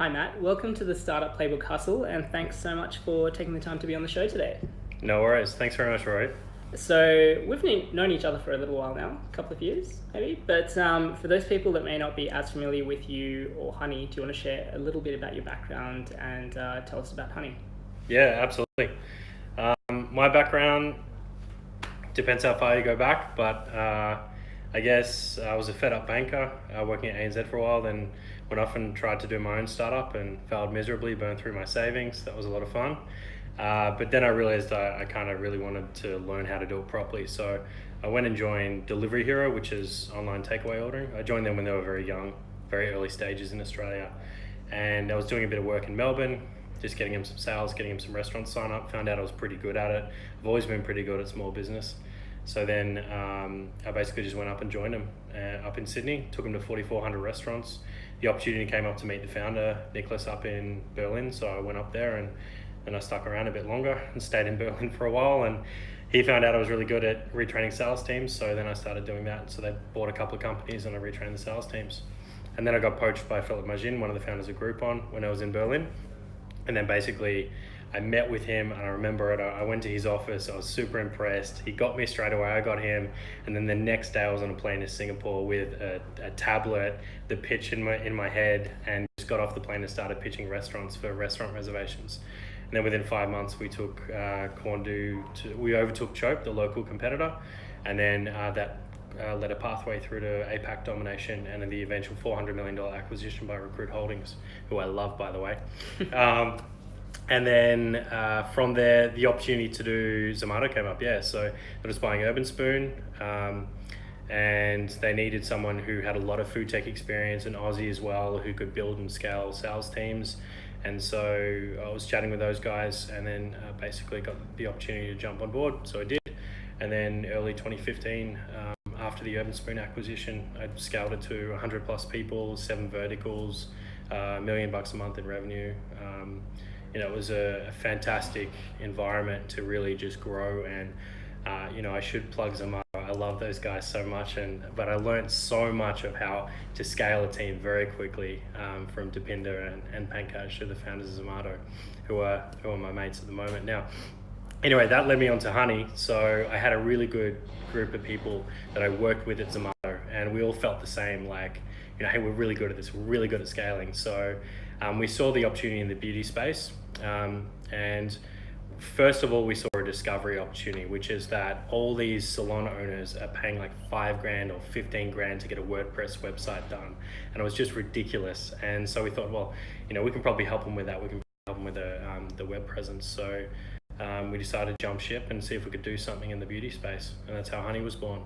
Hi Matt, welcome to the Startup Playbook Hustle, and thanks so much for taking the time to be on the show today. No worries. Thanks very much, Roy. So we've known each other for a little while now, a couple of years maybe, but for those people that may not be as familiar with you or Honee, do you want to share a little bit about your background and tell us about Honee? Yeah, absolutely. My background depends how far you go back, but I guess I was a fed-up banker working at ANZ for a while, then went off and tried to do my own startup and failed miserably, burned through my savings. That was a lot of fun. But then I realized I kind of really wanted to learn how to do it properly. So I went and joined DeliveryHero, which is online takeaway ordering. I joined them when they were very young, very early stages in Australia. And I was doing a bit of work in Melbourne, just getting them some sales, getting them some restaurants sign up. Found out I was pretty good at it. I've always been pretty good at small business. So then I basically just went up and joined them up in Sydney, took them to 4,400 restaurants. The opportunity came up to meet the founder, Nicholas, up in Berlin. So I went up there and I stuck around a bit longer and stayed in Berlin for a while. And he found out I was really good at retraining sales teams. So then I started doing that. So they bought a couple of companies and I retrained the sales teams. And then I got poached by Philip Majin, one of the founders of Groupon, when I was in Berlin. And then basically I met with him and I remember it. I went to his office. I was super impressed. He got me straight away. I got him. And then the next day I was on a plane to Singapore with a tablet, the pitch in my head, and just got off the plane and started pitching restaurants for restaurant reservations. And then within 5 months we took Quandoo we overtook Chope, the local competitor. And then that led a pathway through to APAC domination and then the eventual $400 million acquisition by Recruit Holdings, who I love, by the way. And then from there, the opportunity to do Zomato came up. So I was buying UrbanSpoon, and they needed someone who had a lot of food tech experience, an Aussie as well, who could build and scale sales teams. And so I was chatting with those guys and then basically got the opportunity to jump on board. So I did. And then early 2015, after the UrbanSpoon acquisition, I scaled it to 100 plus people, 7 verticals, $1 million a month in revenue. It was a fantastic environment to really just grow. And I should plug Zomato. I love those guys so much, but I learned so much of how to scale a team very quickly from Deepinder and Pankaj, the founders of Zomato, who are my mates at the moment now. Anyway, that led me on to Honee. So I had a really good group of people that I worked with at Zomato, and we all felt the same, hey, we're really good at this, we're really good at scaling. So we saw the opportunity in the beauty space. And first of all, we saw a discovery opportunity, which is that all these salon owners are paying like $5,000 or $15,000 to get a WordPress website done. And it was just ridiculous. And so we thought, well, we can probably help them with that. We can help them with the web presence. So we decided to jump ship and see if we could do something in the beauty space. And that's how Honee was born.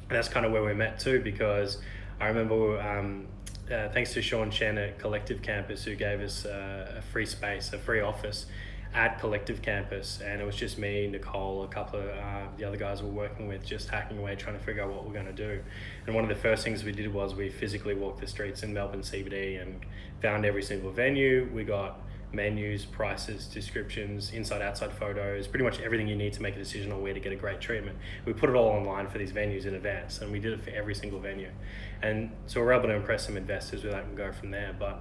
And that's kind of where we met too, because I remember thanks to Sean Chen at Collective Campus, who gave us a free space, a free office at Collective Campus. And it was just me, Nicole, a couple of the other guys we're working with, just hacking away, trying to figure out what we're going to do. And one of the first things we did was we physically walked the streets in Melbourne CBD and found every single venue. We got menus, prices, descriptions, inside outside photos, pretty much everything you need to make a decision on where to get a great treatment. We put it all online for these venues in advance, and we did it for every single venue. And so we're able to impress some investors with that and go from there. But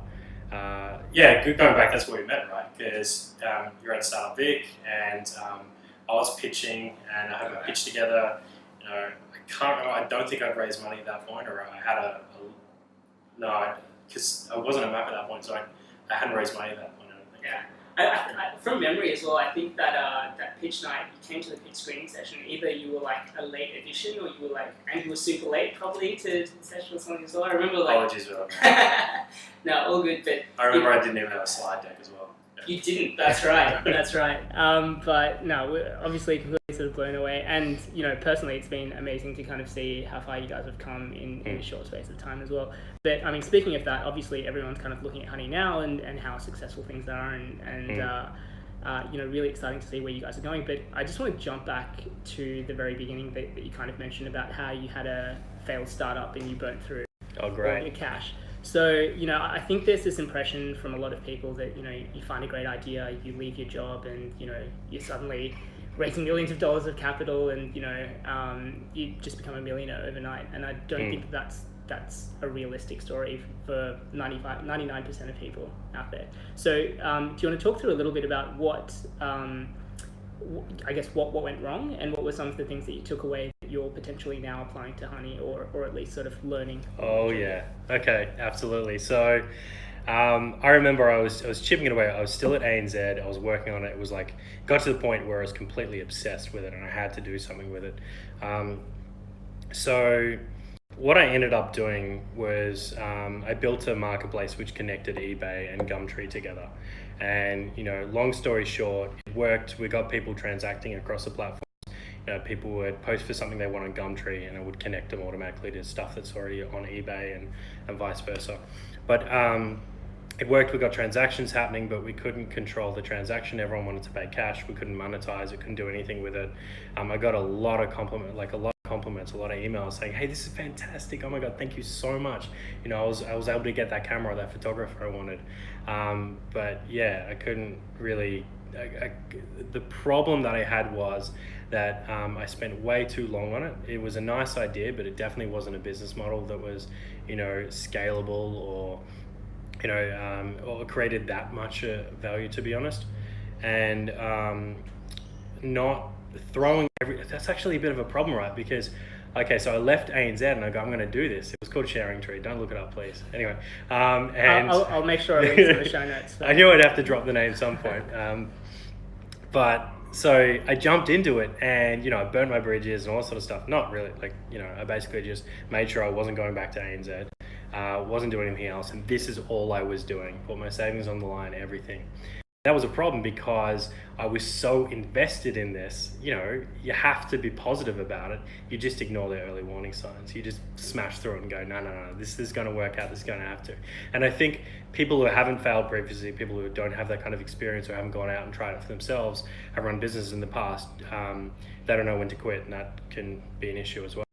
going back, that's where we met, right? Because you're at Startup Vic, and I was pitching, and I had my pitch together. I can't remember, I don't think I'd raised money at that point, or I had because I wasn't a map at that point, so I hadn't raised money at that point. Yeah, I, from memory as well, I think that that pitch night, you came to the pitch screening session, either you were like a late addition or you were super late probably to the session or something as well. I remember Apologies for that. No, all good, but... I remember I didn't even have a slide deck as well. You didn't, that's right, that's right. But no, we're obviously completely sort of blown away. And, personally, it's been amazing to kind of see how far you guys have come in a short space of time as well. But, speaking of that, obviously everyone's kind of looking at Honee now and how successful things are and really exciting to see where you guys are going. But I just want to jump back to the very beginning that you kind of mentioned about how you had a failed startup and you burnt through all your cash. So, I think there's this impression from a lot of people that, you find a great idea, you leave your job and, you're suddenly raising millions of dollars of capital and, you just become a millionaire overnight. And I don't think that's that's a realistic story for 99% of people out there. So do you want to talk through a little bit about what went wrong, and what were some of the things that you took away that you're potentially now applying to Honee, or at least sort of learning? Oh yeah, okay, absolutely. So I remember I was chipping it away. I was still at ANZ. I was working on it. It was like, got to the point where I was completely obsessed with it, and I had to do something with it. So what I ended up doing was I built a marketplace which connected eBay and Gumtree together. And, long story short, it worked. We got people transacting across the platform. People would post for something they want on Gumtree, and it would connect them automatically to stuff that's already on eBay and vice versa. But it worked. We got transactions happening, but we couldn't control the transaction. Everyone wanted to pay cash. We couldn't monetize it, couldn't do anything with it. I got a lot of compliments, a lot of emails saying, "Hey, this is fantastic. Oh my God, thank you so much." I was able to get that camera or that photographer I wanted. But yeah, I couldn't really. The problem that I had was that I spent way too long on it. It was a nice idea, but it definitely wasn't a business model that was, scalable or created that much value, to be honest. And not throwing that's actually a bit of a problem, right? Because so I left ANZ and I go, I'm going to do this. It was called Sharing Tree. Don't look it up, please. Anyway, and I'll make sure I link to the show notes. I knew I'd have to drop the name at some point. But so I jumped into it, and I burnt my bridges and all that sort of stuff. Not really, I basically just made sure I wasn't going back to ANZ, wasn't doing anything else, and this is all I was doing. Put my savings on the line, everything. That was a problem because I was so invested in this. You have to be positive about it. You just ignore the early warning signs. You just smash through it and go, no, this is going to work out. This is going to have to. And I think people who haven't failed previously, people who don't have that kind of experience or haven't gone out and tried it for themselves, have run businesses in the past, they don't know when to quit, and that can be an issue as well.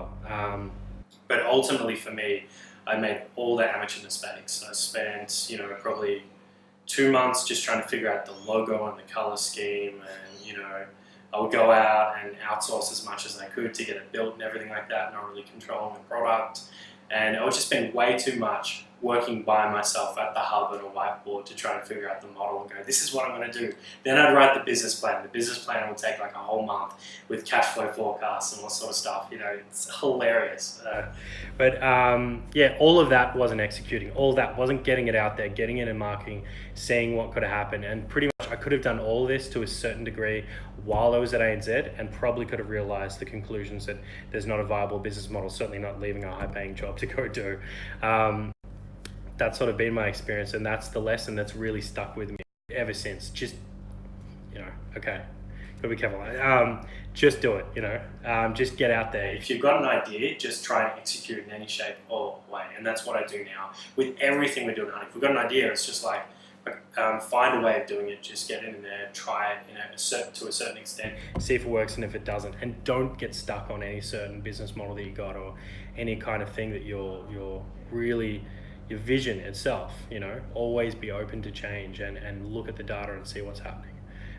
But ultimately for me, I made all the amateur mistakes. I spent, probably 2 months just trying to figure out the logo and the color scheme, and I would go out and outsource as much as I could to get it built and everything like that, not really controlling the product. And I would just spend way too much working by myself at the hub and a whiteboard to try and figure out the model and go, this is what I'm going to do. Then I'd write the business plan. The business plan would take like a whole month with cash flow forecasts and all sort of stuff. It's hilarious. But all of that wasn't executing. All of that wasn't getting it out there, getting it in marketing, seeing what could happen. And pretty much I could have done all this to a certain degree while I was at ANZ, and probably could have realized the conclusions that there's not a viable business model, certainly not leaving a high-paying job to go do. That's sort of been my experience, and that's the lesson that's really stuck with me ever since. Just, okay, gotta be careful. Just do it, just get out there. If you've got an idea, just try and execute in any shape or way, and that's what I do now with everything we're doing. If we've got an idea, it's just like, find a way of doing it, just get in there, try it to a certain extent, see if it works, and if it doesn't, and don't get stuck on any certain business model that you got or any kind of thing that you're really, your vision itself, always be open to change and look at the data and see what's happening.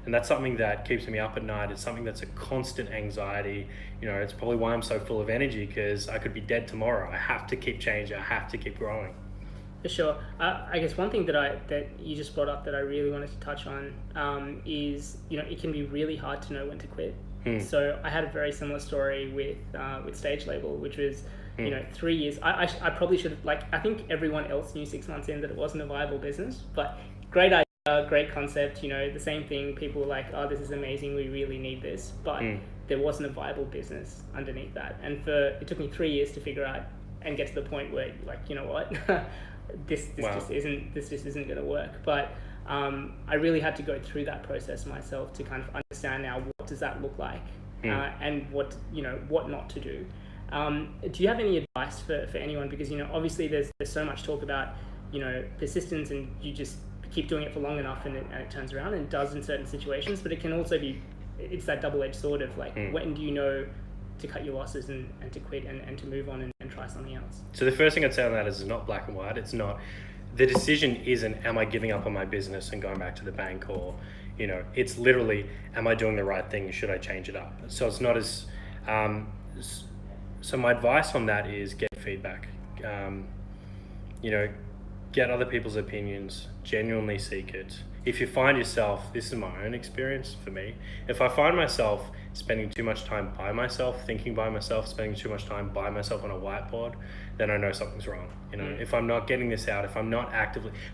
And that's something that keeps me up at night. It's something that's a constant anxiety. It's probably why I'm so full of energy, because I could be dead tomorrow. I have to keep changing. I have to keep growing. For sure. I guess one thing that you just brought up that I really wanted to touch on is, it can be really hard to know when to quit. So I had a very similar story with Stage Label, which was, 3 years. I probably should have, I think everyone else knew 6 months in that it wasn't a viable business, but great idea, great concept, the same thing. People were like, oh, this is amazing, we really need this. But there wasn't a viable business underneath that. And it took me 3 years to figure out and get to the point where, what? This just isn't going to work. But I really had to go through that process myself to kind of understand now, what does that look like, and what not to do. Do you have any advice for anyone? Because obviously there's so much talk about persistence, and you just keep doing it for long enough and it turns around, and does in certain situations. But it can also be, it's that double-edged sword of when do you know to cut your losses and to quit and to move on and try something else? So the first thing I'd say on that is it's not black and white. It's not, the decision isn't, am I giving up on my business and going back to the bank, or, it's literally, am I doing the right thing? Should I change it up? So it's not as, so my advice on that is get feedback. you know, get other people's opinions, genuinely seek it. If you find yourself, this is my own experience for me, if I find myself spending too much time by myself, thinking by myself, spending too much time by myself on a whiteboard, then I know something's wrong. You know, if I'm not getting this out, if I'm not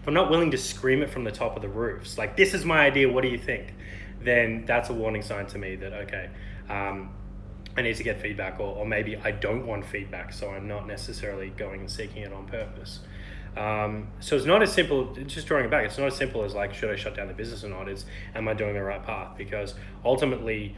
willing to scream it from the top of the roofs, like, this is my idea, what do you think? Then that's a warning sign to me that, okay, I need to get feedback, or maybe I don't want feedback, so I'm not necessarily going and seeking it on purpose. So it's not as simple, just drawing it back, it's not as simple as like, should I shut down the business or not? It's, am I doing the right path? Because ultimately,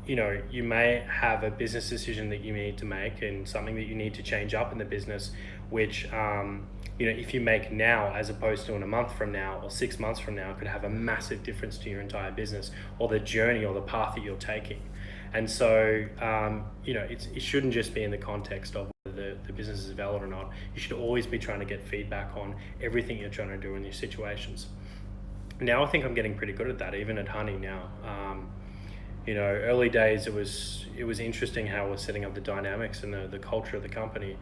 you know, you may have a business decision that you need to make and something that you need to change up in the business, which, you know, if you make now as opposed to in a month from now or 6 months from now, could have a massive difference to your entire business or the journey or the path that you're taking. And so, you know, it shouldn't just be in the context of whether the business is valid or not. You should always be trying to get feedback on everything you're trying to do in these situations. Now I think I'm getting pretty good at that, even at Honee now. You know, early days it was interesting how we're setting up the dynamics and the culture of the company.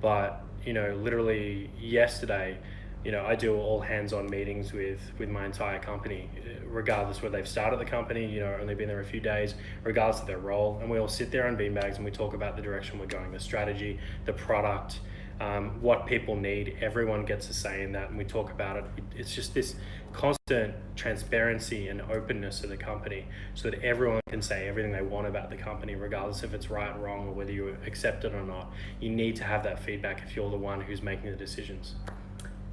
But, you know, literally yesterday, you know, I do all hands-on meetings with my entire company, regardless whether they've started the company, you know, only been there a few days, regardless of their role. And we all sit there on beanbags and we talk about the direction we're going, the strategy, the product, what people need. Everyone gets a say in that, and we talk about it. It's just this constant transparency and openness of the company, so that everyone can say everything they want about the company, regardless if it's right or wrong or whether you accept it or not. You need to have that feedback if you're the one who's making the decisions.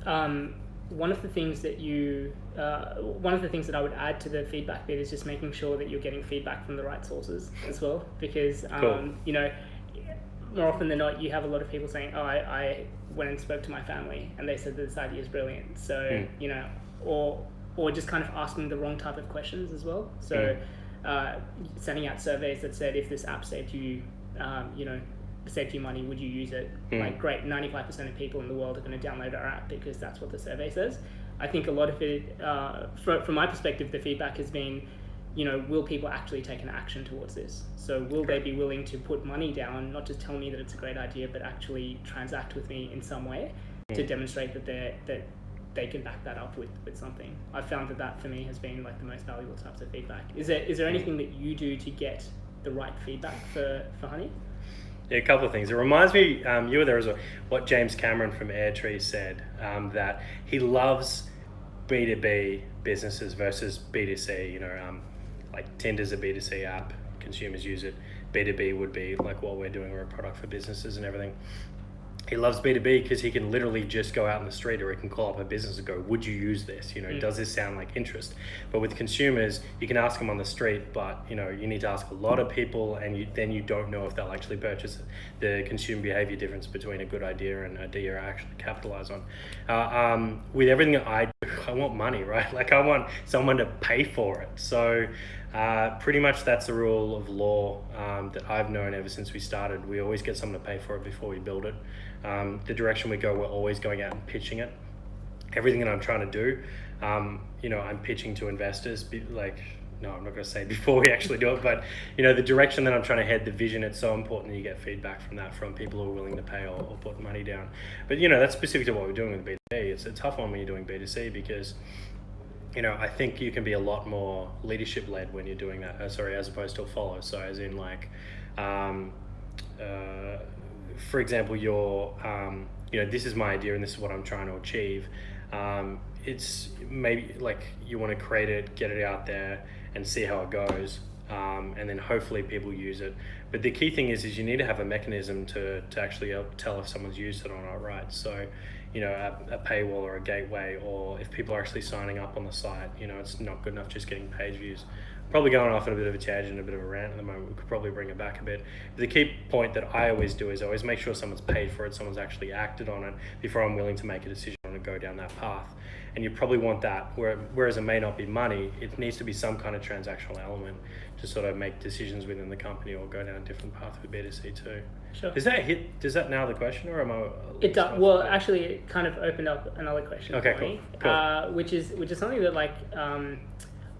One of the things that I would add to the feedback bit is just making sure that you're getting feedback from the right sources as well, because Cool. you know, more often than not, you have a lot of people saying, oh, I went and spoke to my family and they said that this idea is brilliant. So, you know, or just kind of asking the wrong type of questions as well. So sending out surveys that said, if this app saved you, you know, saved you money, would you use it? Like, great, 95% of people in the world are going to download our app because that's what the survey says. I think a lot of it, from my perspective, the feedback has been, you know, will people actually take an action towards this? So will they be willing to put money down, not just tell me that it's a great idea, but actually transact with me in some way to demonstrate that they can back that up with something. I've found that for me has been like the most valuable types of feedback. Is there anything that you do to get the right feedback for Honee? Yeah, a couple of things. It reminds me, you were there as well, what James Cameron from Airtree said, that he loves B2B businesses versus B2C. You know, like Tinder's a B2C app, consumers use it. B2B would be like what we're doing, we're a product for businesses and everything. He loves B2B because he can literally just go out in the street, or he can call up a business and go, would you use this? You know, does this sound like interest? But with consumers, you can ask them on the street, but you know, you need to ask a lot of people, and then you don't know if they'll actually purchase it. The consumer behavior difference between a good idea and an idea I actually capitalize on. With everything that I do, I want money, right? Like, I want someone to pay for it. So pretty much that's the rule of law that I've known ever since we started. We always get someone to pay for it before we build it. The direction we go, we're always going out and pitching it. Everything that I'm trying to do, you know, I'm pitching to investors. No, I'm not going to say before we actually do it, but you know, the direction that I'm trying to head, the vision, it's so important that you get feedback from that, from people who are willing to pay or put money down. But you know, that's specific to what we're doing with B2B. It's a tough one when you're doing B2C because, you know, I think you can be a lot more leadership led when you're doing that, as opposed to a follow. So as in like, for example, you're, you know, this is my idea and this is what I'm trying to achieve. It's maybe like you want to create it, get it out there and see how it goes. And then hopefully people use it. But the key thing is you need to have a mechanism to actually tell if someone's used it or not, right? So, you know, a paywall or a gateway, or if people are actually signing up on the site, you know, it's not good enough just getting page views. Probably going off on a bit of a tangent, a bit of a rant at the moment. We could probably bring it back a bit. But the key point that I always do is I always make sure someone's paid for it, someone's actually acted on it before I'm willing to make a decision on to go down that path. And you probably want that, whereas it may not be money, it needs to be some kind of transactional element to sort of make decisions within the company or go down a different path with B2C too. Sure. Does that nail the question, or am I? It does. Well, actually, it kind of opened up another question okay, for me, cool. which is something that like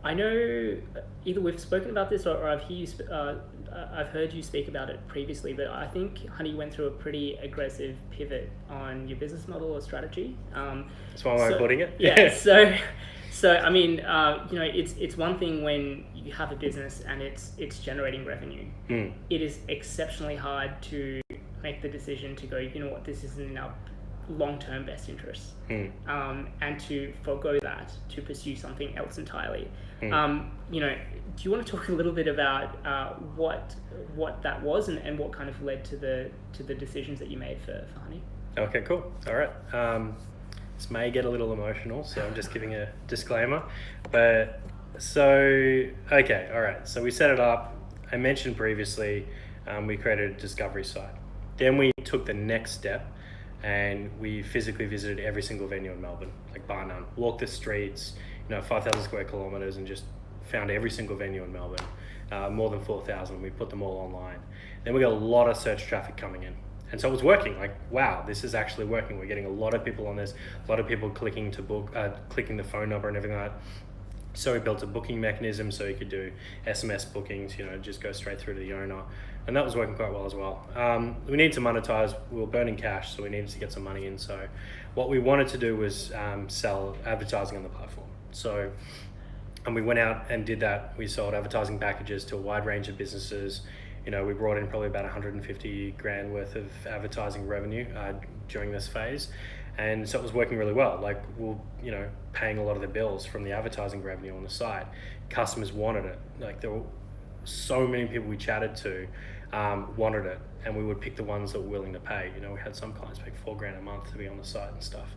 I know either we've spoken about this or I've heard you speak about it previously, but I think Honey went through a pretty aggressive pivot on your business model or strategy. That's one way of putting it. Yeah. So I mean, it's one thing when you have a business and it's generating revenue. It is exceptionally hard to make the decision to go, you know what, this isn't in our long-term best interests, and to forego that to pursue something else entirely. Do you want to talk a little bit about what that was and what kind of led to the decisions that you made for Honey? Okay, cool. All right. This may get a little emotional, so I'm just giving a disclaimer. But okay, all right. So we set it up. I mentioned previously, we created a discovery site. Then we took the next step and we physically visited every single venue in Melbourne, like bar none. Walked the streets, 5,000 square kilometers, and just found every single venue in Melbourne, more than 4,000. We put them all online. Then we got a lot of search traffic coming in. And so it was working, like, wow, this is actually working. We're getting a lot of people on this, a lot of people clicking to book, clicking the phone number and everything like that. So we built a booking mechanism so you could do SMS bookings, just go straight through to the owner. And that was working quite well as well. We needed to monetize. We were burning cash, so we needed to get some money in. So what we wanted to do was sell advertising on the platform. And we went out and did that. We sold advertising packages to a wide range of businesses. We brought in probably about 150 grand worth of advertising revenue during this phase. And so it was working really well. Like, we're, paying a lot of the bills from the advertising revenue on the site. Customers wanted it. Like, there were so many people we chatted to wanted it, and we would pick the ones that were willing to pay. We had some clients pay $4,000 a month to be on the site and stuff.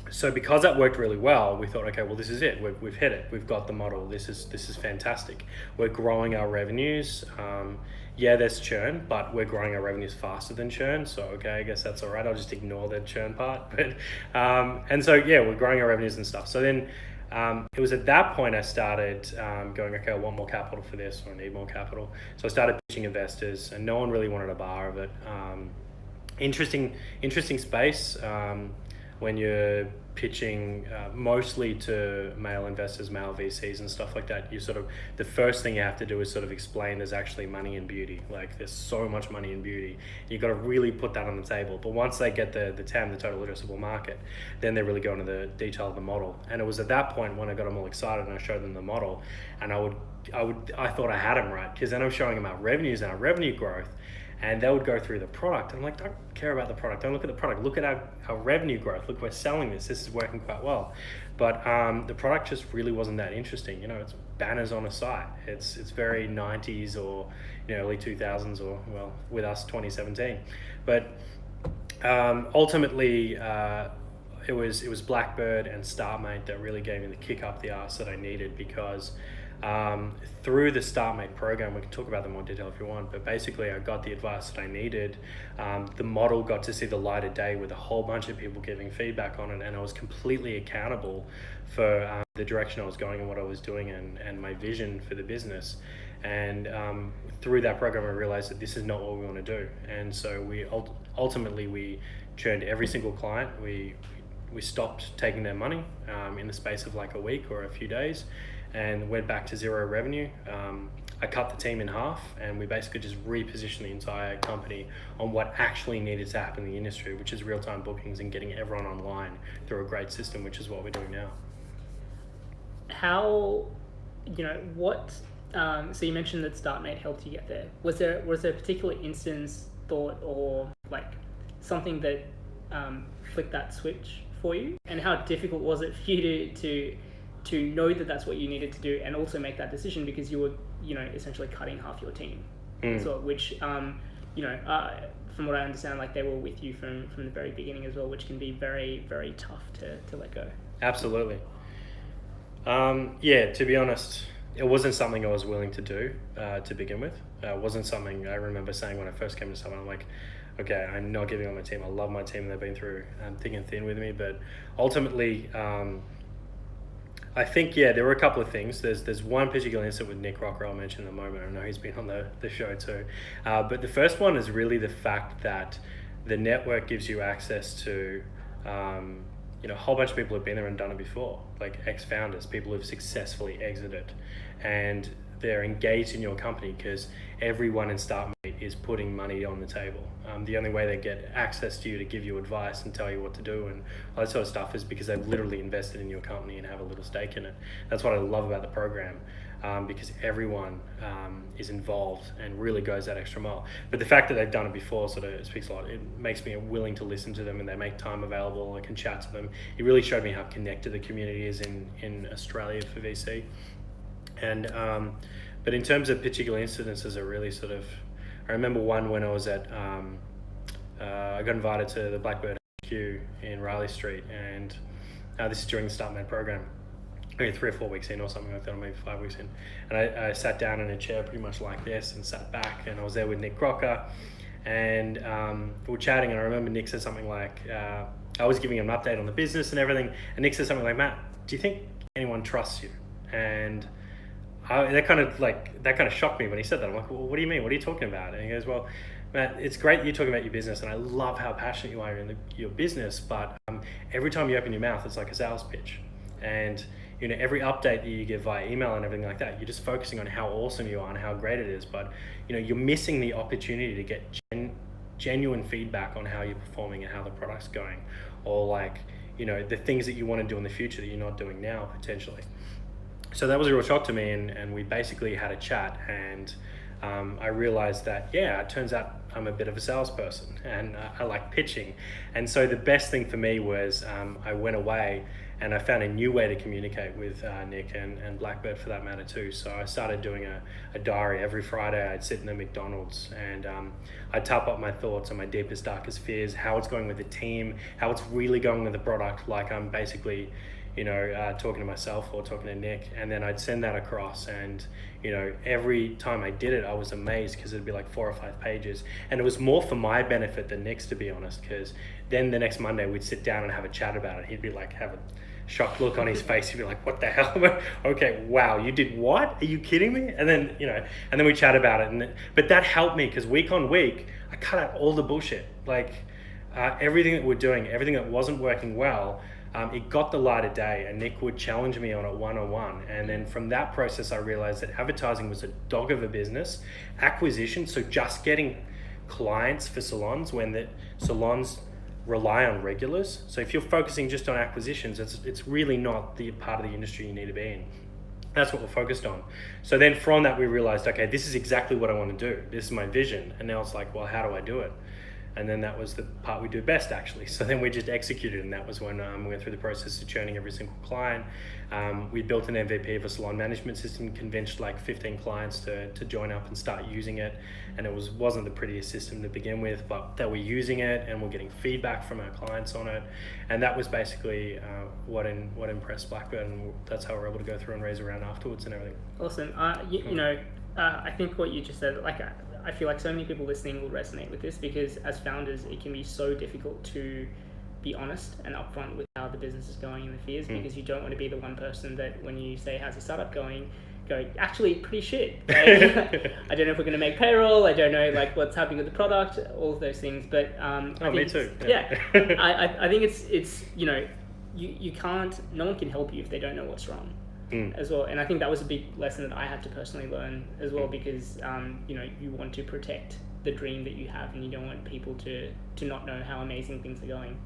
So because that worked really well, we thought, okay, well, this is it. We've hit it. We've got the model. This is fantastic. We're growing our revenues. Yeah, there's churn, but we're growing our revenues faster than churn. So, okay, I guess that's all right. I'll just ignore the churn part. But and so, yeah, we're growing our revenues and stuff. So then it was at that point I started going, okay, I want more capital for this, or I need more capital. So I started pitching investors, and no one really wanted a bar of it. Interesting space. When you're pitching mostly to male investors, male VCs and stuff like that, the first thing you have to do is sort of explain there's actually money in beauty. Like, there's so much money in beauty. You've got to really put that on the table. But once they get the TAM, the total addressable market, then they really go into the detail of the model. And it was at that point when I got them all excited and I showed them the model, and I thought I had them right, because then I'm showing them our revenues and our revenue growth. And they would go through the product. I'm like, don't care about the product. Don't look at the product. Look at our revenue growth. Look, we're selling this. This is working quite well. But the product just really wasn't that interesting. It's banners on a site. It's very 90s or early 2000s, or, well, with us 2017. But ultimately, it was Blackbird and Startmate that really gave me the kick up the arse that I needed, because through the Startmate program, we can talk about them in more detail if you want, but basically I got the advice that I needed. The model got to see the light of day with a whole bunch of people giving feedback on it, and I was completely accountable for the direction I was going and what I was doing, and my vision for the business. And through that program, I realized that this is not what we want to do. And so we ultimately churned every single client. We stopped taking their money in the space of like a week or a few days, and went back to zero revenue. I cut the team in half, and we basically just repositioned the entire company on what actually needed to happen in the industry, which is real-time bookings and getting everyone online through a great system, which is what we're doing now. So you mentioned that Startmate helped you get there. Was there a particular instance, thought, or like something that flicked that switch for you? And how difficult was it for you to know that that's what you needed to do, and also make that decision, because you were, essentially cutting half your team. So, which, from what I understand, like, they were with you from the very beginning as well, which can be very, very tough to let go. Absolutely. To be honest, it wasn't something I was willing to do to begin with. It wasn't something I remember saying when I first came to someone. I'm like, okay, I'm not giving up my team. I love my team. They've been through thick and thin with me. But ultimately, I think, there were a couple of things. There's one particular incident with Nick Rocker I'll mention in a moment. I know he's been on the show too. But the first one is really the fact that the network gives you access to a whole bunch of people have been there and done it before, like ex-founders, people who've successfully exited, and they're engaged in your company because everyone in StartMate is putting money on the table. The only way they get access to you to give you advice and tell you what to do and all that sort of stuff is because they've literally invested in your company and have a little stake in it. That's what I love about the program, because everyone is involved and really goes that extra mile. But the fact that they've done it before sort of speaks a lot. It makes me willing to listen to them, and they make time available. I can chat to them. It really showed me how connected the community is in Australia for VC. And but in terms of particular incidences, are really sort of, I remember one when I was at I got invited to the Blackbird HQ in Riley Street, and this is during the StartMate program, maybe 3 or 4 weeks in or something like that, or maybe 5 weeks in. And I sat down in a chair pretty much like this and sat back, and I was there with Nick Crocker, and we were chatting, and I remember Nick said something like, I was giving him an update on the business and everything, and Nick said something like, Matt, do you think anyone trusts you? And that kind of shocked me when he said that. I'm like, well, what do you mean? What are you talking about? And he goes, well, Matt, it's great that you're talking about your business, and I love how passionate you are in your business, but every time you open your mouth, it's like a sales pitch. And every update that you give via email and everything like that, you're just focusing on how awesome you are and how great it is, but you're missing the opportunity to get genuine feedback on how you're performing and how the product's going, or the things that you want to do in the future that you're not doing now potentially. So that was a real shock to me, and we basically had a chat, and I realized that, it turns out I'm a bit of a salesperson, and I like pitching. And so the best thing for me was I went away and I found a new way to communicate with Nick and Blackbird for that matter too. So I started doing a diary. Every Friday I'd sit in the McDonald's, and I'd type up my thoughts on my deepest, darkest fears, how it's going with the team, how it's really going with the product, like I'm basically talking to myself or talking to Nick, and then I'd send that across. And every time I did it, I was amazed because it'd be like 4 or 5 pages, and it was more for my benefit than Nick's, to be honest, because then the next Monday we'd sit down and have a chat about it. He'd be like, have a shocked look on his face. He'd be like, what the hell? Okay, wow, you did what? Are you kidding me? And then and then we chat about it, but that helped me because week on week I cut out all the bullshit, everything that we're doing, everything that wasn't working well. It got the light of day, and Nick would challenge me on it one-on-one. And then from that process, I realized that advertising was a dog of a business. Acquisition, so just getting clients for salons when the salons rely on regulars. So if you're focusing just on acquisitions, it's really not the part of the industry you need to be in. That's what we're focused on. So then from that, we realized, okay, this is exactly what I want to do. This is my vision. And now it's like, well, how do I do it? And then that was the part we do best, actually. So then we just executed, and that was when we went through the process of churning every single client. We built an MVP of a salon management system, convinced 15 clients to join up and start using it. And it wasn't the prettiest system to begin with, but they were using it and we're getting feedback from our clients on it. And that was basically what impressed Blackbird, and that's how we were able to go through and raise a round afterwards and everything. Awesome. I think what you just said, I feel like so many people listening will resonate with this, because as founders, it can be so difficult to be honest and upfront with how the business is going and the fears, because you don't want to be the one person that when you say, how's your startup going, go, actually pretty shit. I don't know if we're going to make payroll. I don't know what's happening with the product, all of those things. But me too. Yeah. I think it's you can't, no one can help you if they don't know what's wrong. As well, and I think that was a big lesson that I had to personally learn as well, because you want to protect the dream that you have, and you don't want people to not know how amazing things are going.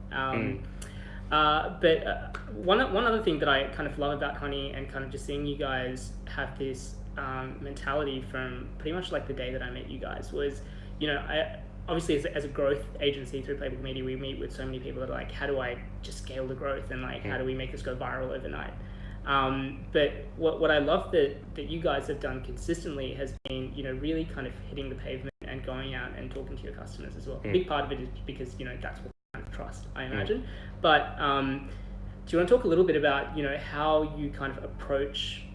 But one other thing that I kind of love about Honee, and kind of just seeing you guys have this mentality from pretty much the day that I met you guys, was obviously as a growth agency through Playbook Media, we meet with so many people that are like, how do I just scale the growth, and how do we make this go viral overnight? But what I love that you guys have done consistently has been, really kind of hitting the pavement and going out and talking to your customers as well. A big part of it is because, that's what kind of trust, I imagine. But do you want to talk a little bit about, how you kind of approach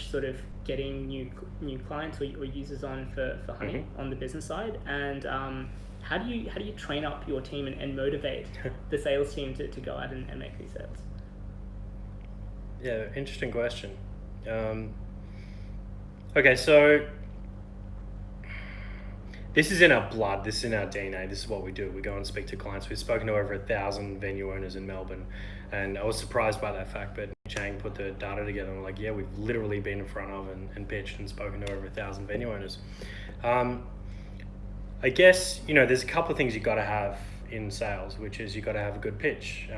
sort of getting new clients or users on for Honee on the business side, and how do you train up your team and motivate the sales team to go out and make these sales? Yeah, interesting question. Okay, so this is in our blood, this is in our DNA, this is what we do. We go and speak to clients. We've spoken to over 1,000 venue owners in Melbourne, and I was surprised by that fact, but Chang put the data together and we're like, yeah, we've literally been in front of and pitched and spoken to over 1,000 venue owners. I guess, there's a couple of things you got to have in sales, which is you got to have a good pitch.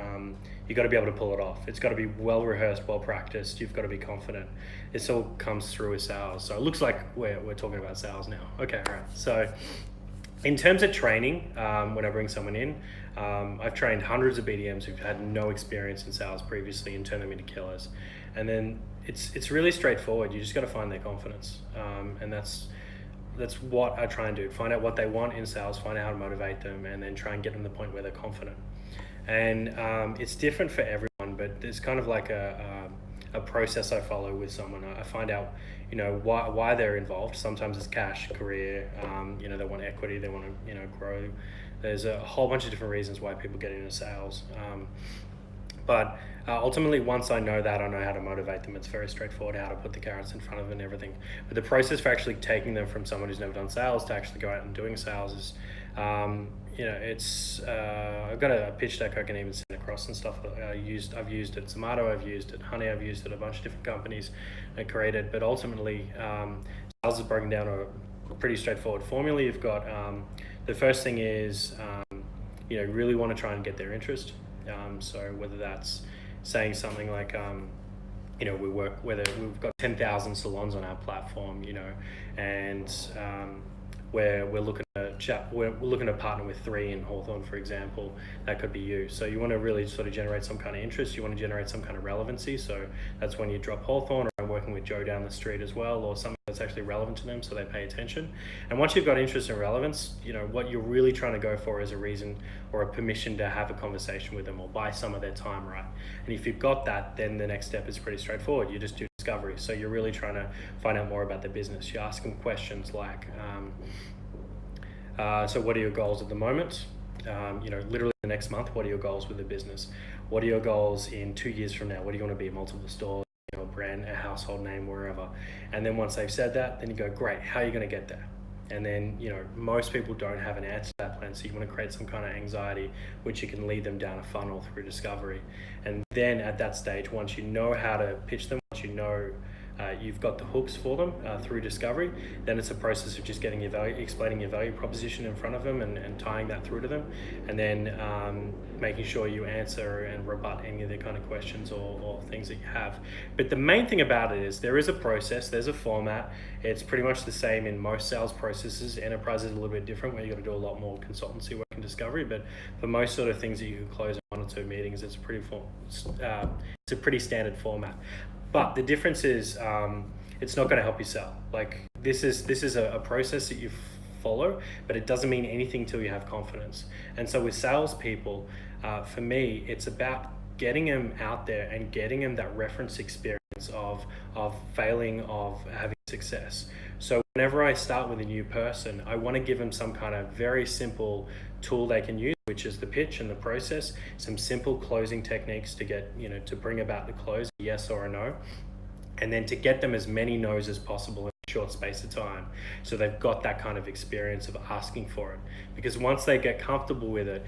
You got to be able to pull it off. It's got to be well rehearsed, well practiced. You've got to be confident. This all comes through with sales. So it looks like we're talking about sales now. Okay, all right. So in terms of training, when I bring someone in, I've trained hundreds of BDMs who've had no experience in sales previously and turn them into killers. And then it's really straightforward. You just got to find their confidence, and that's what I try and do. Find out what they want in sales, find out how to motivate them, and then try and get them to the point where they're confident. And it's different for everyone, but there's kind of like a process I follow with someone. I find out, why they're involved. Sometimes it's cash, career, they want equity, they want to, grow. There's a whole bunch of different reasons why people get into sales. But ultimately, once I know that, I know how to motivate them. It's very straightforward how to put the carrots in front of them and everything. But the process for actually taking them from someone who's never done sales to actually go out and doing sales is, it's I've got a pitch deck I can even send across and stuff. I've used at Zomato, I've used at Honee, I've used at a bunch of different companies I created. But ultimately, sales is broken down to a pretty straightforward formula. You've got the first thing is, really want to try and get their interest. So whether that's saying something like, whether we've got 10,000 salons on our platform, and we're looking to partner with 3 in Hawthorne, for example, that could be you. So you want to really sort of generate some kind of interest. You want to generate some kind of relevancy. So that's when you drop Hawthorne, or I'm working with Joe down the street as well, or something that's actually relevant to them so they pay attention. And once you've got interest and relevance, what you're really trying to go for is a reason or a permission to have a conversation with them or buy some of their time, right? And if you've got that, then the next step is pretty straightforward. You just do discovery. So you're really trying to find out more about their business. You ask them questions like, so what are your goals at the moment? Literally the next month, what are your goals with the business? What are your goals in 2 years from now? What do you want to be? Multiple stores, a brand, a household name, wherever. And then once they've said that, then you go, great, how are you going to get there? And then, most people don't have an answer to that plan. So you want to create some kind of anxiety, which you can lead them down a funnel through discovery. And then at that stage, once you know how to pitch them, once you know you've got the hooks for them through discovery, then it's a process of just getting your value, explaining your value proposition in front of them and tying that through to them, and then making sure you answer and rebut any of their kind of questions or things that you have. But the main thing about it is there is a process, there's a format. It's pretty much the same in most sales processes. Enterprise is a little bit different, where you got to do a lot more consultancy work and discovery, but for most sort of things that you can close in 1 or 2 meetings, it's a pretty standard format. But the difference is, it's not going to help you sell. Like this is a process that you follow, but it doesn't mean anything till you have confidence. And so with salespeople, for me, it's about getting them out there and getting them that reference experience of failing, of having success. So whenever I start with a new person, I want to give them some kind of very simple tool they can use, which is the pitch and the process, some simple closing techniques to get, to bring about the close, a yes or a no, and then to get them as many no's as possible in a short space of time. So they've got that kind of experience of asking for it. Because once they get comfortable with it,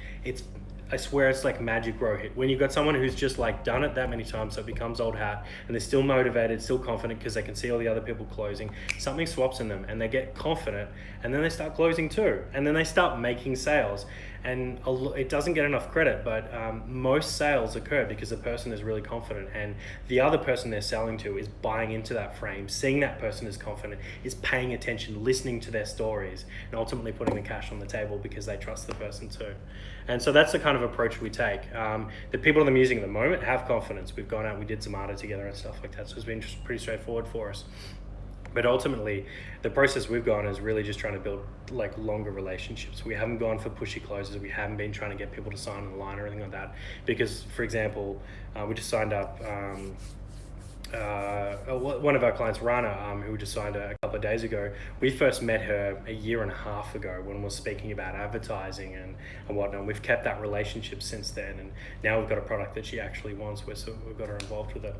I swear it's like magic row hit. When you've got someone who's just like done it that many times, so it becomes old hat, and they're still motivated, still confident because they can see all the other people closing, something swaps in them and they get confident, and then they start closing too. And then they start making sales. And it doesn't get enough credit, but most sales occur because the person is really confident and the other person they're selling to is buying into that frame, seeing that person is confident, is paying attention, listening to their stories, and ultimately putting the cash on the table because they trust the person too. And so that's the kind of approach we take. The people that I'm using at the moment have confidence. We've gone out, we did Zomato together and stuff like that, so it's been pretty straightforward for us. But ultimately, the process we've gone is really just trying to build like longer relationships. We haven't gone for pushy closes. We haven't been trying to get people to sign on the line or anything like that. Because, for example, we just signed up one of our clients, Rana, who just signed a couple of days ago. We first met her a year and a half ago when we were speaking about advertising and whatnot. We've kept that relationship since then, and now we've got a product that she actually wants, so we've got her involved with it.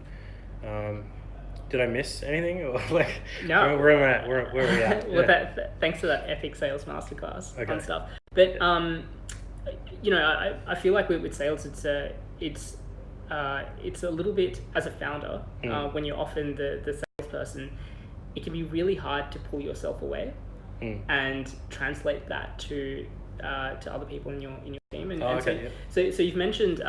Did I miss anything? Or like, No. where am I at? Where are we at? Well, Yeah. thanks for that epic sales masterclass Okay. on stuff. But I feel like with sales, it's a little bit, as a founder, when you're often the salesperson, it can be really hard to pull yourself away and translate that to other people in your team. So you've mentioned,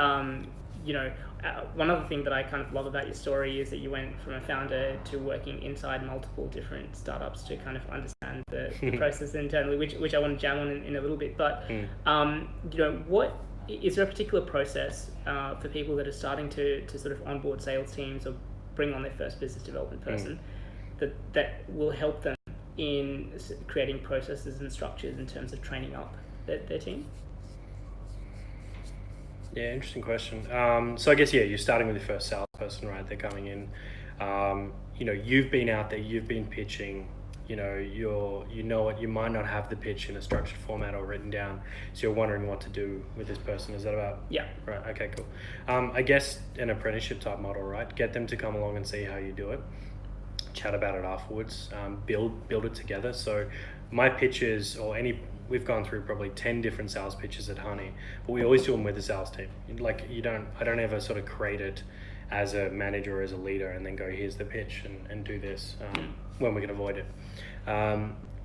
one other thing that I kind of love about your story is that you went from a founder to working inside multiple different startups to kind of understand the process internally, which I want to jam on in a little bit. But what is there a particular process for people that are starting to sort of onboard sales teams or bring on their first business development person that will help them in creating processes and structures in terms of training up their team? Yeah, interesting question. So I guess, you're starting with your first salesperson, right? They're coming in. You've been out there, you've been pitching. You might not have the pitch in a structured format or written down, so you're wondering what to do with this person. Is that about? Yeah. Right. Okay. Cool. I guess an apprenticeship type model, right? Get them to come along and see how you do it. Chat about it afterwards. Build it together. So my pitches we've gone through probably 10 different sales pitches at Honee, but we always do them with the sales team. Like I don't ever sort of create it as a manager or as a leader and then go, here's the pitch and do this when we can avoid it.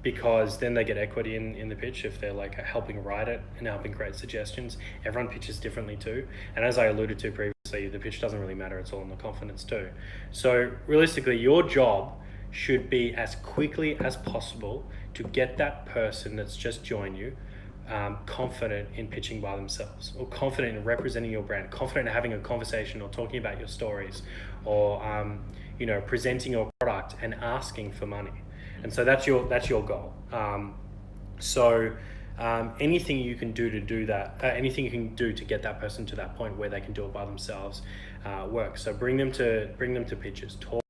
Because then they get equity in the pitch if they're like helping write it and helping create suggestions. Everyone pitches differently too. And as I alluded to previously, the pitch doesn't really matter. It's all in the confidence too. So realistically, your job should be as quickly as possible to get that person that's just joined you confident in pitching by themselves, or confident in representing your brand, confident in having a conversation or talking about your stories, or presenting your product and asking for money. And so that's your goal. Anything you can do to do that, anything you can do to get that person to that point where they can do it by themselves, works. So bring them to pitches, talk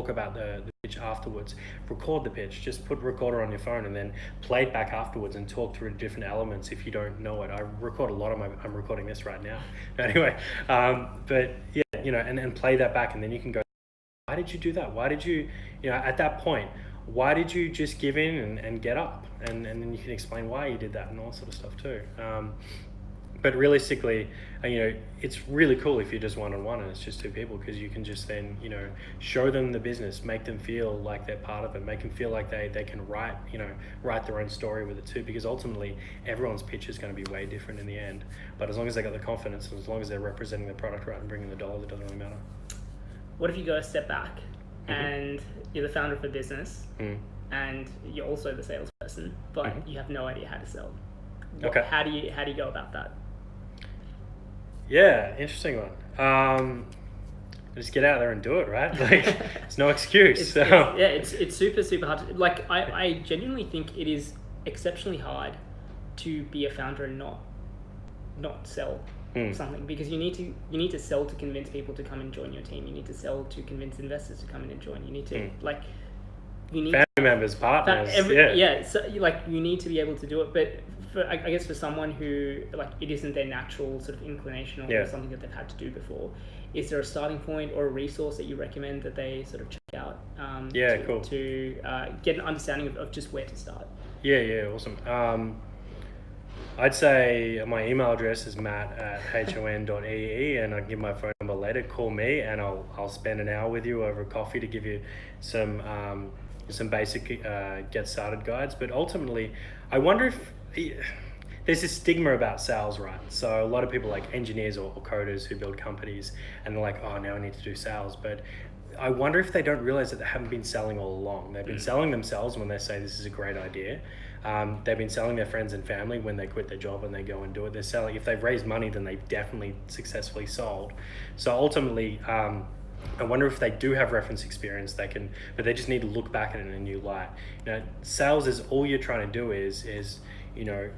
about the pitch afterwards, record the pitch, just put recorder on your phone and then play it back afterwards and talk through different elements if you don't know it. I record a lot of I'm recording this right now. Anyway, and play that back, and then you can go, why did you do that? Why did you, at that point, why did you just give in and get up? And then you can explain why you did that and all sort of stuff too. But realistically, it's really cool if you're just one-on-one and it's just two people, because you can just then, show them the business, make them feel like they're part of it, make them feel like they can write their own story with it too, because ultimately everyone's pitch is going to be way different in the end. But as long as they got the confidence and as long as they're representing the product right and bringing the dollars, it doesn't really matter. What if you go a step back and you're the founder of a business and you're also the salesperson, but you have no idea how to sell? How do you go about that? Yeah, interesting one. Just get out there and do it, right? Like, there's no excuse. It's super hard. I genuinely think it is exceptionally hard to be a founder and not sell something, because you need to sell to convince people to come and join your team. You need to sell to convince investors to come in and join. You need to family members, partners. So you need to be able to do it, but I guess for someone who it isn't their natural sort of inclination or something that they've had to do before, is there a starting point or a resource that you recommend that they sort of check out to get an understanding of just where to start? Awesome. I'd say my email address is matt@hon.ee, and I'll give my phone number later. Call me and I'll spend an hour with you over coffee to give you some basic get started guides. But ultimately, I wonder if there's this stigma about sales, right? So a lot of people, like engineers or coders who build companies, and they're like, oh, now I need to do sales. But I wonder if they don't realize that they haven't been selling all along. They've been selling themselves when they say this is a great idea. They've been selling their friends and family when they quit their job and they go and do it. They're selling, if they've raised money, then they've definitely successfully sold. So ultimately, I wonder if they do have reference experience, but they just need to look back at it in a new light. Sales is all you're trying to do is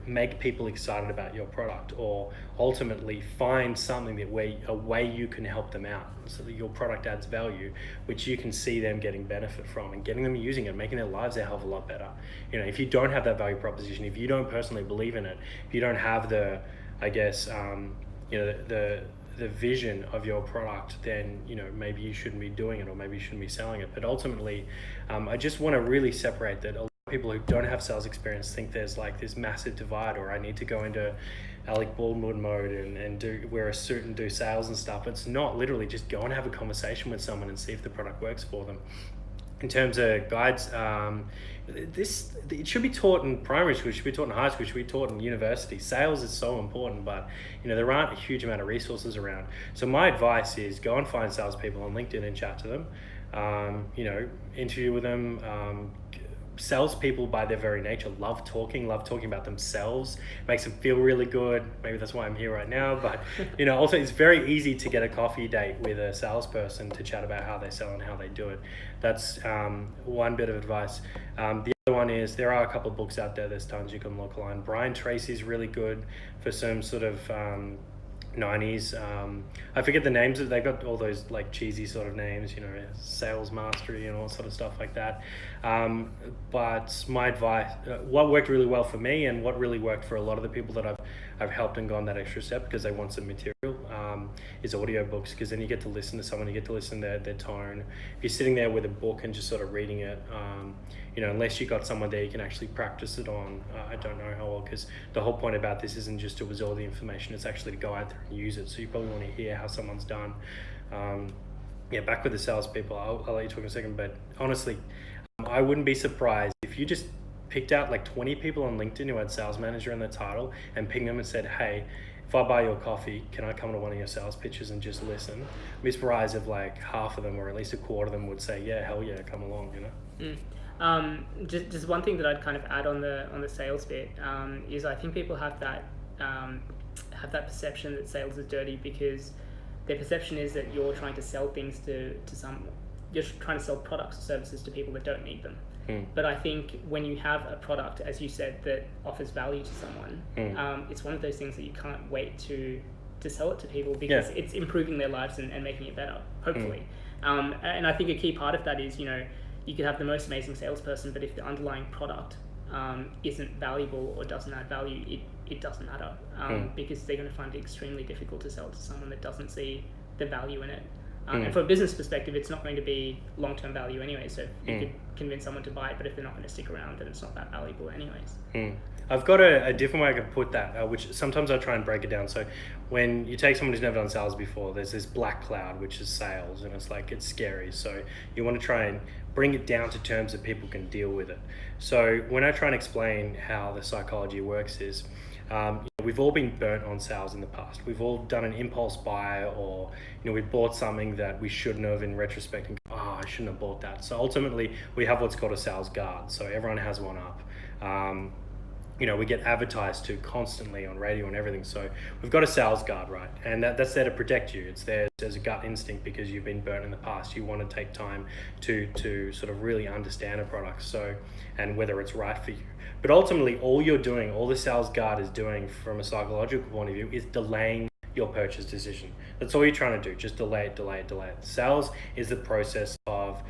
make people excited about your product, or ultimately find something a way you can help them out so that your product adds value, which you can see them getting benefit from and getting them using it, making their lives a hell of a lot better. If you don't have that value proposition, if you don't personally believe in it, if you don't have the the vision of your product, then maybe you shouldn't be doing it, or maybe you shouldn't be selling it. But ultimately, I just want to really separate that. A lot of people who don't have sales experience think there's like this massive divide, or I need to go into Alec Baldwin mode and wear a suit and do sales and stuff. It's not. Literally just go and have a conversation with someone and see if the product works for them. In terms of guides, it should be taught in primary school, it should be taught in high school, it should be taught in university. Sales is so important, but there aren't a huge amount of resources around. So my advice is go and find salespeople on LinkedIn and chat to them. Interview with them. Salespeople by their very nature love talking about themselves, makes them feel really good. Maybe that's why I'm here right now, but also it's very easy to get a coffee date with a salesperson to chat about how they sell and how they do it. That's one bit of advice. The other one is there are a couple of books out there, there's tons you can look online. Brian Tracy's really good for some sort of 90s. I forget the names. They've got all those like cheesy sort of names, sales mastery and all sort of stuff like that. But my advice, what worked really well for me and what really worked for a lot of the people that I've helped and gone that extra step because they want some material, is audiobooks, because then you get to listen to someone, you get to listen to their tone. If you're sitting there with a book and just sort of reading it, unless you got someone there you can actually practice it on, I don't know how well, because the whole point about this isn't just to absorb the information, it's actually to go out there and use it. So you probably want to hear how someone's done. Back with the salespeople, I'll let you talk in a second, but honestly, I wouldn't be surprised if you just picked out like 20 people on LinkedIn who had sales manager in their title and pinged them and said, hey, if I buy your coffee, can I come to one of your sales pitches and just listen? I'd be surprised if like half of them or at least a quarter of them would say, yeah, hell yeah, come along, Just one thing that I'd kind of add on the sales bit is I think people have that perception that sales is dirty because their perception is that you're trying to sell things you're trying to sell products or services to people that don't need them. But I think when you have a product, as you said, that offers value to someone, it's one of those things that you can't wait to sell it to people because it's improving their lives and making it better, hopefully. And I think a key part of that is, you could have the most amazing salesperson, but if the underlying product isn't valuable or doesn't add value, it doesn't matter because they're going to find it extremely difficult to sell to someone that doesn't see the value in it. And from a business perspective, it's not going to be long-term value anyway. So you could convince someone to buy it, but if they're not going to stick around, then it's not that valuable anyways. I've got a different way I could put that, which sometimes I try and break it down. So when you take someone who's never done sales before, there's this black cloud, which is sales, and it's scary. So you want to try and bring it down to terms that people can deal with it. So when I try and explain how the psychology works is, we've all been burnt on sales in the past. We've all done an impulse buy, or we bought something that we shouldn't have in retrospect and go, I shouldn't have bought that. So ultimately we have what's called a sales guard. So everyone has one up. We get advertised to constantly on radio and everything. So we've got a sales guard, right? And that's there to protect you. It's there as a gut instinct because you've been burnt in the past. You want to take time to sort of really understand a product, and whether it's right for you. But ultimately, all the sales guard is doing from a psychological point of view is delaying your purchase decision. That's all you're trying to do. Just delay it. Sales is the process of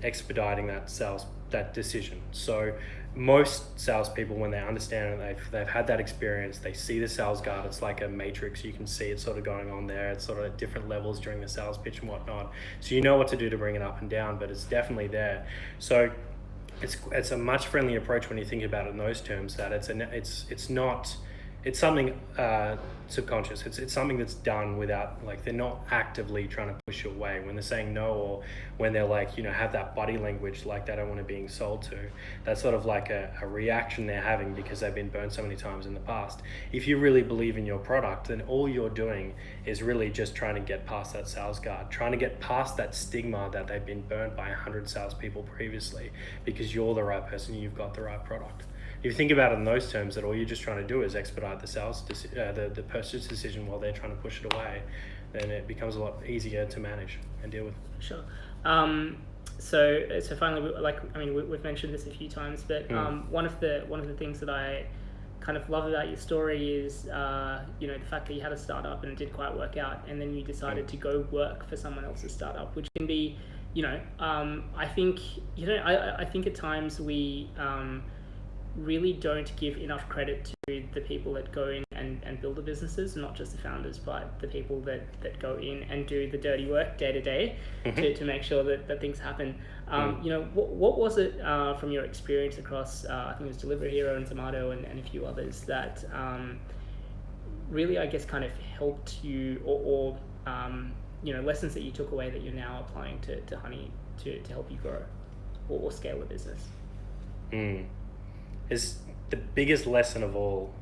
expediting that decision. So most salespeople, when they understand it, they've had that experience, they see the sales guard. It's like a matrix. You can see it sort of going on there. It's sort of at different levels during the sales pitch and whatnot. So you know what to do to bring it up and down, but it's definitely there. So it's a much friendlier approach when you think about it in those terms, that it's something subconscious. It's something that's done without, like, they're not actively trying to push you away when they're saying no, or when they're like, have that body language like they don't want to being sold to. That's sort of like a reaction they're having because they've been burned so many times in the past. If you really believe in your product, then all you're doing is really just trying to get past that sales guard, trying to get past that stigma that they've been burnt by 100 salespeople previously, because you're the right person, you've got the right product. If you think about it in those terms, that all you're just trying to do is expedite the the purchase decision while they're trying to push it away, then it becomes a lot easier to manage and deal with. Sure. So finally, we've mentioned this a few times, but one of the things that I kind of love about your story is the fact that you had a startup and it did quite work out, and then you decided to go work for someone else's startup, which can be, I think at times we really don't give enough credit to the people that go in and build the businesses, not just the founders, but the people that go in and do the dirty work day to day to make sure that things happen. You know, what was it from your experience across, I think it was DeliveryHero and Zomato and a few others that really, I guess, kind of helped you or you know, lessons that you took away that you're now applying to Honee to help you grow or scale the business? Is the biggest lesson of all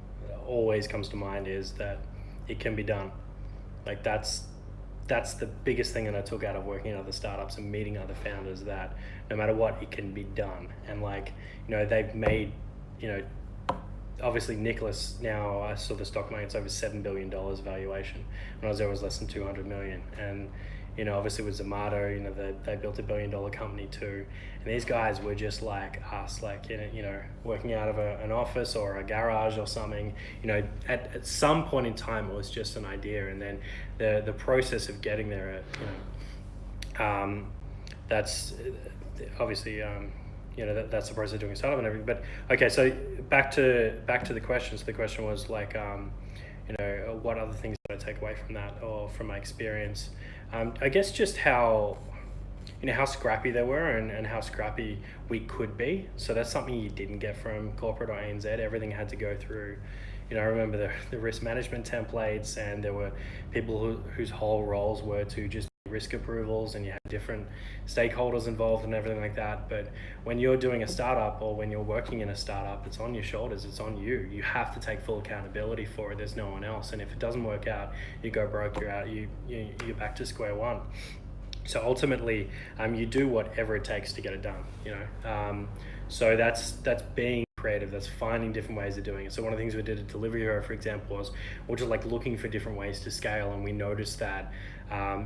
always comes to mind is that it can be done. Like that's the biggest thing that I took out of working in other startups and meeting other founders, that no matter what, it can be done. And like, you know, they've made, you know, obviously Nicholas, now I saw the stock market's over $7 billion valuation. When I was there, it was less than 200 million. And, you know, obviously with Zomato, you know, they built $1 billion company too. And these guys were just like us, like, you know, working out of an office or a garage or something. You know, at some point in time, it was just an idea. And then the process of getting there, you know, that's obviously, you know, that's the process of doing a startup and everything. But okay, so back to the question. So the question was like, you know, what other things did I take away from that or from my experience? I guess just how, you know, how scrappy they were and how scrappy we could be. So that's something you didn't get from corporate or ANZ. Everything had to go through, you know, I remember the risk management templates, and there were people whose whole roles were to just risk approvals, and you had different stakeholders involved and everything like that. But when you're doing a startup or when you're working in a startup, it's on your shoulders, it's on you. You have to take full accountability for it. There's no one else. And if it doesn't work out, you go broke, you're out, you're back to square one. So ultimately, you do whatever it takes to get it done, you know. So that's being creative, that's finding different ways of doing it. So one of the things we did at DeliveryHero, for example, was we're just like looking for different ways to scale, and we noticed that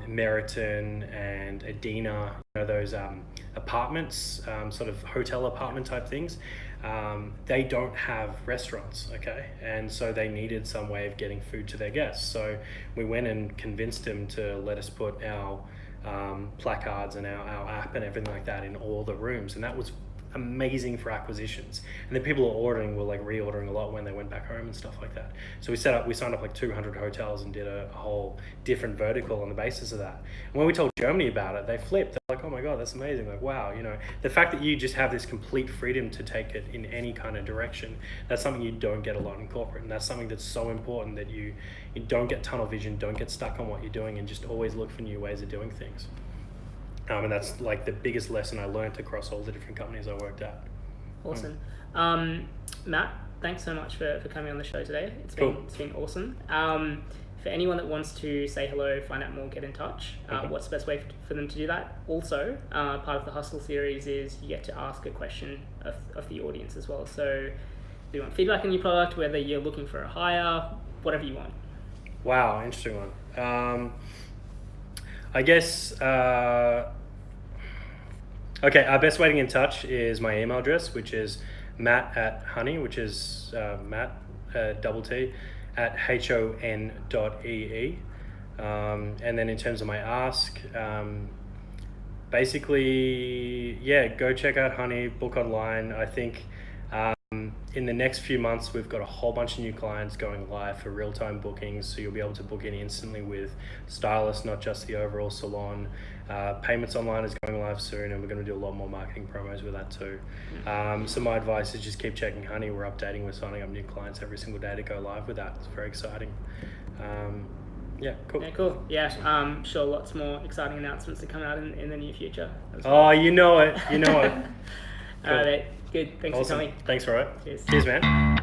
Meriton and Adina, you know, those apartments, sort of hotel apartment type things, they don't have restaurants, okay? And so they needed some way of getting food to their guests. So we went and convinced them to let us put our placards and our app and everything like that in all the rooms, and that was amazing for acquisitions. And the people who were ordering were like reordering a lot when they went back home and stuff like that. So we signed up like 200 hotels and did a whole different vertical on the basis of that. And when we told Germany about it, they flipped. They're like, oh my God, that's amazing. Like, wow, you know, the fact that you just have this complete freedom to take it in any kind of direction, that's something you don't get a lot in corporate. And that's something that's so important, that you don't get tunnel vision, don't get stuck on what you're doing, and just always look for new ways of doing things. And that's like the biggest lesson I learned across all the different companies I worked at. Awesome. Matt, thanks so much for coming on the show today. It's been awesome. For anyone that wants to say hello, find out more, get in touch, what's the best way for them to do that? Also, part of the Hustle series is you get to ask a question of the audience as well. So if you want feedback on your product, whether you're looking for a hire, whatever you want. Wow, interesting one. I guess, okay, our best way to get in touch is my email address, which is matt@honee, which is Matt, double T, at HON.EE. And then in terms of my ask, basically, yeah, go check out Honee, book online. I think in the next few months, we've got a whole bunch of new clients going live for real-time bookings, so you'll be able to book in instantly with stylists, not just the overall salon. Payments online is going live soon, and we're going to do a lot more marketing promos with that too. So my advice is just keep checking Honee. We're updating, we're signing up new clients every single day to go live with that. It's very exciting. Yeah, cool. Yeah, cool. Yeah, I'm sure lots more exciting announcements to come out in the near future. Oh, you know it. You know it. Cool. All right, good. Thanks for coming. Thanks, Roy. Cheers. Cheers, man.